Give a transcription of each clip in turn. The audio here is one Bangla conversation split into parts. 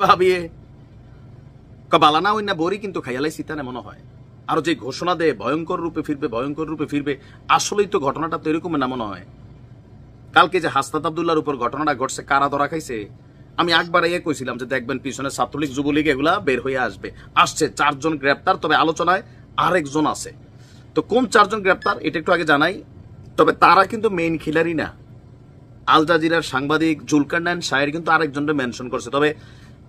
ভাবিয়ে বালানা ওই না বড়ি কিন্তু খাইয়ালাই সীতানে মনে হয় আর যে ঘোষণা দেয় ভয়ঙ্কর রূপে ফিরবে আসলেই তো ঘটনাটা তো এরকম না মনে হয়। কালকে যে হাসনাত আব্দুল্লাহর উপর ঘটনাটা ঘটছে, কারা ধরা খাইছে, আমি একবার কইছিলাম যে দেখবেন পিছনে ছাত্রলীগ যুবলীগ এগুলা বের হয়ে আসছে 4 জন গ্রেপ্তার, তবে আলোচনায় আরেকজন আছে। তো কোন 4 জন গ্রেপ্তার এটা একটু আগে জানাই। তবে তারা কিন্তু মেইন খিলাড়ি না। আল জাজিরার সাংবাদিক জুলকারনাইন শাহের কিন্তু আরেকজনকে মেনশন করছে। তবে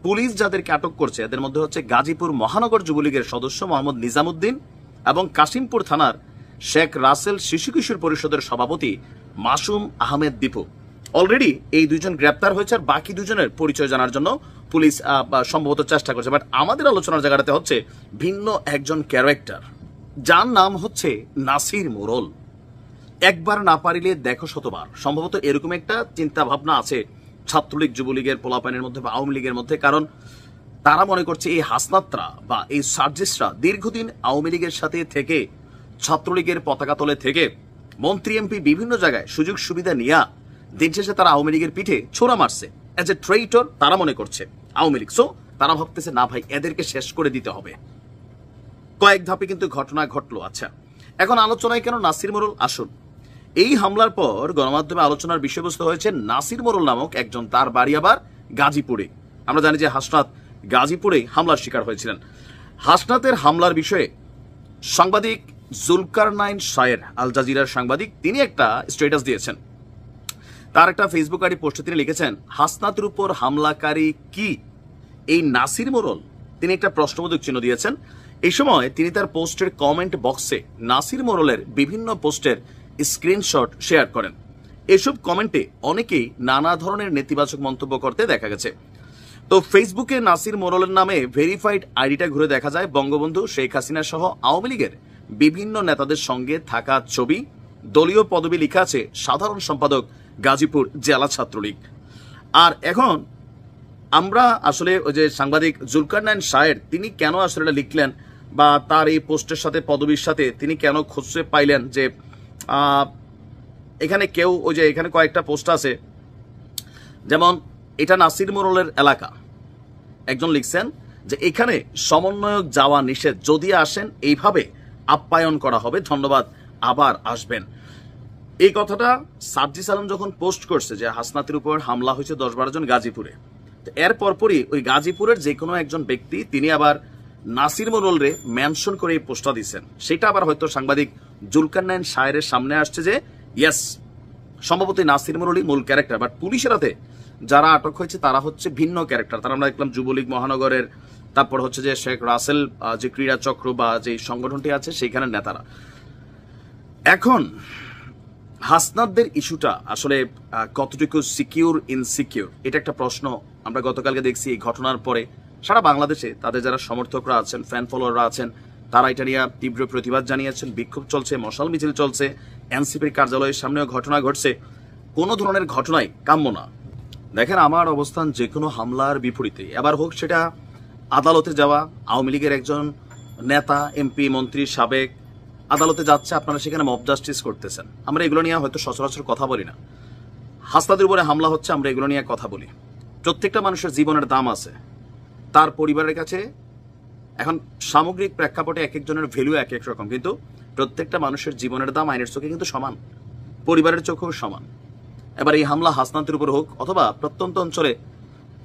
পুলিশ যাদেরকে আটক করছে এদের মধ্যে হচ্ছে গাজীপুর মহানগর যুবলীগের সদস্য মোহাম্মদ নিজামুদ্দিন এবং কাশিমপুর থানার শেখ রাসেল শিশু কিশোর পরিষদের সভাপতি মাসুম আহমেদ দীপু। অলরেডি এই 2 জন গ্রেপ্তার হয়েছে, আর বাকি 2 জনের পরিচয় জানার জন্য পুলিশ সম্ভবত চেষ্টা করছে। বাট আমাদের আলোচনার জায়গাটাতে হচ্ছে ভিন্ন একজন ক্যারেক্টার, যার নাম হচ্ছে নাসির মোরল। একবার না পারিলে দেখো শতবার, সম্ভবত এরকম একটা চিন্তা ভাবনা আছে ছাত্রলীগ যুবলীগের পোলাপানের মধ্যে বা আওয়ামী লীগের মধ্যে। কারণ তারা মনে করছে এই হাসনাতরা বা এই সার্জিসরা দীর্ঘদিন আওয়ামী লীগের সাথে থেকে, ছাত্রলীগের পতাকা তলে থেকে মন্ত্রী এমপি বিভিন্ন জায়গায় সুযোগ সুবিধা নিয়ে দিন শেষে তারা আওয়ামী লীগের পিঠে ছোড়া মারছে এজ এ ট্রেইটর তারা মনে করছে আওয়ামী লীগ। সো তারা ভাবতেছে না ভাই এদেরকে শেষ করে দিতে হবে। কয়েক ধাপে কিন্তু ঘটনা ঘটলো। আচ্ছা, এখন আলোচনায় কেন নাসির মোরল আসুন। এই হামলার পর গণমাধ্যমে আলোচনার বিষয়বস্তু হয়েছে নাসির মোরল নামক একজন, তার বাড়ি আবার গাজীপুরে। আমরা জানি যে হাসনাত গাজীপুরে হামলার শিকার হয়েছিলেন। হাসনাতের হামলার বিষয়ে সাংবাদিক জুলকারনাইন শাহের, আল জাজিরার সাংবাদিক, তিনি একটা স্ট্যাটাস দিয়েছেন। তার একটা ফেসবুক আইডি পোস্টে তিনি লিখেছেন, হাসনাতের উপর হামলাকারী কি এই নাসির মোরল? তিনি একটা প্রশ্নবোধক চিহ্ন দিয়েছেন। এই সময় তিনি তার পোস্টের কমেন্ট বক্সে নাসির মোরলের বিভিন্ন পোস্টের স্ক্রিনশট শেয়ার করেন। এসব কমেন্টে অনেকেই নানা ধরনের নেতিবাচক মন্তব্য করতে দেখা গেছে। তো ফেসবুকে নাসির মোরলের নামে ভেরিফাইড আইডিটা ঘুরে দেখা যায় বঙ্গবন্ধু শেখ হাসিনা সহ আওয়ামী লীগের বিভিন্ন নেতাদের সঙ্গে থাকা ছবি, দলীয় পদবি লেখা আছে সাধারণ সম্পাদক গাজীপুর জেলা ছাত্রলীগ। আর এখন আমরা আসলে ওই যে সাংবাদিক জুলকারনাইন শাহের তিনি কেন আসলে এটা লিখলেন বা তার এই পোস্টের সাথে পদবীর সাথে তিনি কেন খুঁজে পাইলেন যে এখানে কেউ ওই যে এখানে কয়েকটা পোস্ট আছে, যেমন এটা নাসির মোরলের এলাকা, একজন লিখছেন যে এখানে সমন্বয়ক যাওয়া নিষেধ, যদি আসেন এইভাবে আপ্যায়ন করা হবে, ধন্যবাদ, আবার আসবেন। এই কথাটা সার্জিস আলম যখন পোস্ট করছে যে হাসনাতের উপর হামলা হয়েছে 10-12 জন গাজীপুরে, এর পরপরই ওই গাজীপুরের যে কোনো একজন ব্যক্তি তিনি আবার নাসির মোরল রে মেনশন করে এই পোস্টটা দিচ্ছেন। সেটা আবার হয়তো সাংবাদিক জুলকারনাইন শাহের সামনে আসছে যে ইয়েস সম্ভবত নাসির মোরলই মূল ক্যারেক্টার। বাট পুলিশের হাতে যারা আটক হয়েছে তারা হচ্ছে ভিন্ন ক্যারেক্টার। তারা আমরা দেখলাম যুবলীগ মহানগরের, তারপর হচ্ছে যে শেখ রাসেল যে ক্রীড়া চক্র বা যে সংগঠনটি আছে সেইখানের নেতারা। এখন হাসনাতদের ইস্যুটা আসলে কতটুকু সিকিউর ইনসিকিউর এটা একটা প্রশ্ন আমরা গতকালকে দেখছি। এই ঘটনার পরে সারা বাংলাদেশে তাদের যারা সমর্থকরা আছেন, ফ্যান ফলোয়াররা আছেন, তারা এটা নিয়ে তীব্র প্রতিবাদ জানিয়েছেন, বিক্ষোভ চলছে, মশাল মিছিল চলছে, এনসিপির কার্যালয়ের সামনেও ঘটনা ঘটছে। কোনো ধরনের ঘটনাই কাম্য না। দেখেন, আমার অবস্থান যে কোনো হামলার বিপরীতে, এবার হোক সেটা আদালতে যাওয়া, আওয়ামী লীগের একজন নেতা, এমপি, মন্ত্রী, সাবেক আদালতে যাচ্ছে, আপনারা সেখানে মব জাস্টিস করতেছেন। আমরা এগুলো নিয়ে হয়তো সচরাচর কথা বলি না। হাসনাতের উপরে হামলা হচ্ছে, আমরা এগুলো নিয়ে কথা বলি। প্রত্যেকটা মানুষের জীবনের দাম আছে, তার পরিবারের কাছে। এখন সামগ্রিক প্রেক্ষাপটে এক একজনের ভ্যালু এক এক রকম, কিন্তু প্রত্যেকটা মানুষের জীবনের দাম আইনের চোখে কিন্তু সমান, পরিবারের চোখেও সমান। এবার এই হামলা হাসনাতের উপর হোক অথবা প্রত্যন্ত অঞ্চলে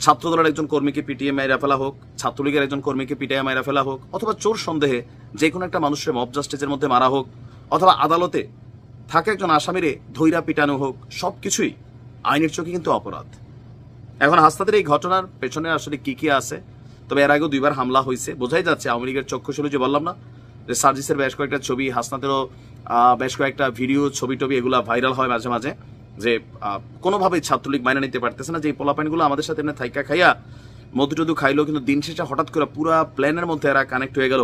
ছাত্রদলের একজন কর্মীকে পিটিয়ে মাইরা ফেলা হোক, ছাত্রলীগের একজন কর্মীকে পিটিয়ে মাইরা ফেলা হোক, অথবা চোর সন্দেহে যে কোনো একটা মানুষের মব জাস্টিসের মধ্যে মারা হোক, অথবা আদালতে থাকে একজন আসামিরে ধৈরা পিটানো হোক, সবকিছুই আইনের চোখে কিন্তু অপরাধ। এখন হাসনাতের এই ঘটনার পেছনে আসলে কি কি আছে, তবে এর আগেও 2বার হামলা হয়েছে, বোঝাই যাচ্ছে আওয়ামী লীগের চক্ষুশূল। যে বললাম না যে সার্জিসের বেশ কয়েকটা ছবি, হাসনাতেরও বেশ কয়েকটা ভিডিও, ছবি টবি এগুলা ভাইরাল হয় মাঝে মাঝে, যে কোনোভাবেই ছাত্রলীগ মাইনে নিতে পারতেছে না যে এই পোলাপাইনগুলো আমাদের সাথে এমনি থাইকা খাইয়া মধু টধু খাইলো, কিন্তু দিন শেষে হঠাৎ করে পুরা প্ল্যানের মধ্যে এরা কানেক্ট হয়ে গেল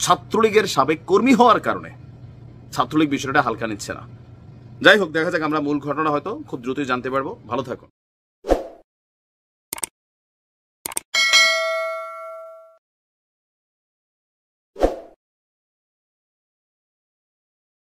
ছাত্রলীগের সাবেক কর্মী হওয়ার কারণে। ছাত্রলীগ বিষয়টা হালকা নিচ্ছে না। যাই হোক, দেখা যাক, আমরা মূল ঘটনা হয়তো খুব দ্রুতই জানতে পারবো। ভালো থাকুন।